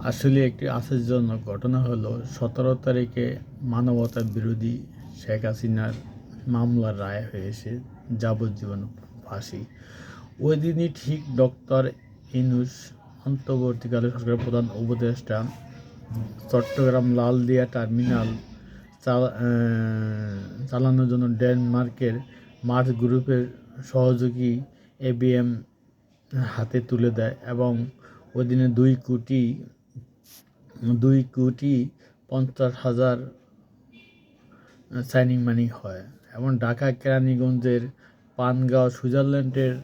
আসলে একটি আশ্চর্যজনক ঘটনা হলো 17 তারিখে মানবতা বিরোধী শেখ হাসিনার মামলার রায় হয়েছে যাবজ্জীবন ফাঁসি। ওই দিনই ঠিক ডক্টর ইউনূস অন্তর্বর্তীকালীন সরকারের প্রধান উপদেষ্টা চট্টগ্রাম লালদিয়া টার্মিনাল চালানোর জন্য ডেনমার্কের মার্স গ্রুপের সহযোগী এবিএম হাতে তুলে দেয় এবং ওই দিনে 2,50,000 সাইনিং মানি হয় এবং ঢাকা কেরানীগঞ্জের পানগাঁও সুইজারল্যান্ডের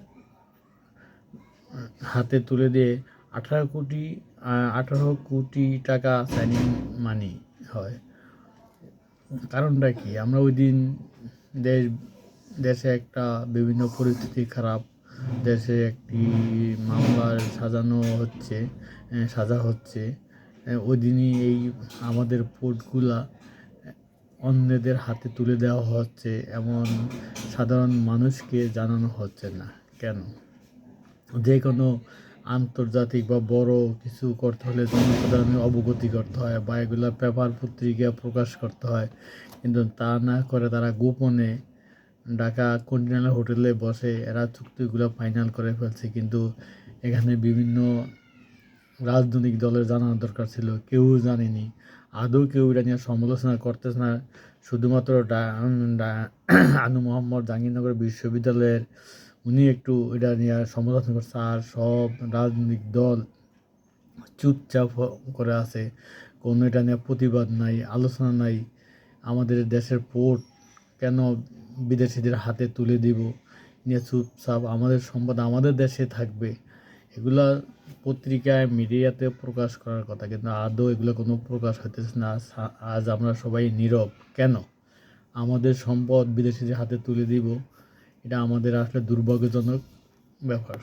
হাতে তুলে দিয়ে 18 কোটি টাকা সাইনিং মানি হয়। কারণটা কি? আমরা ওই দিন দেশে একটা বিভিন্ন পরিস্থিতি খারাপ, দেশে একটি মামলার সাজা হচ্ছে। ওই দিনই এই আমাদের পোর্টগুলা অন্যদের হাতে তুলে দেওয়া হচ্ছে, এমন সাধারণ মানুষকে জানানো হচ্ছে না কেন? যে কোনো আন্তর্জাতিক বা বড় কিছু করতে হলে জনসাধারণের অবগতি করতে হয় বা এগুলো পেপার পত্রিকা প্রকাশ করতে হয়, কিন্তু তা না করে তারা গোপনে ঢাকা কন্টিনেন্টাল হোটেলে বসে এরা চুক্তিগুলো ফাইনাল করে ফেলছে। কিন্তু এখানে বিভিন্ন রাজনৈতিক দলের জানার দরকার ছিল, কেউ জানেনি। আদৌ কেউ এটা নিয়ে সমালোচনা করতেছে না। শুধুমাত্র আনু মোহাম্মদ জাহাঙ্গীরনগর বিশ্ববিদ্যালয়ের উনি একটু এটা নিয়ে সমালোচনা করছে, আর সব রাজনৈতিক দল চুপচাপ করে আছে। কোনো এটা নিয়ে প্রতিবাদ নাই, আলোচনা নাই। আমাদের দেশের পোর্ট কেন বিদেশিদের হাতে তুলে দিব নিয়ে চুপচাপ, আমাদের সম্পদ আমাদের দেশে থাকবে, এগুলা পত্রিকায় মিডিয়াতে প্রকাশ করার কথা, কিন্তু আদৌ এগুলো কোনো প্রকাশ হইতেছে না। আজ আমরা সবাই নীরব কেন? আমাদের সম্পদ বিদেশিদের হাতে তুলে দিব, এটা আমাদের আসলে দুর্ভাগ্যজনক ব্যাপার।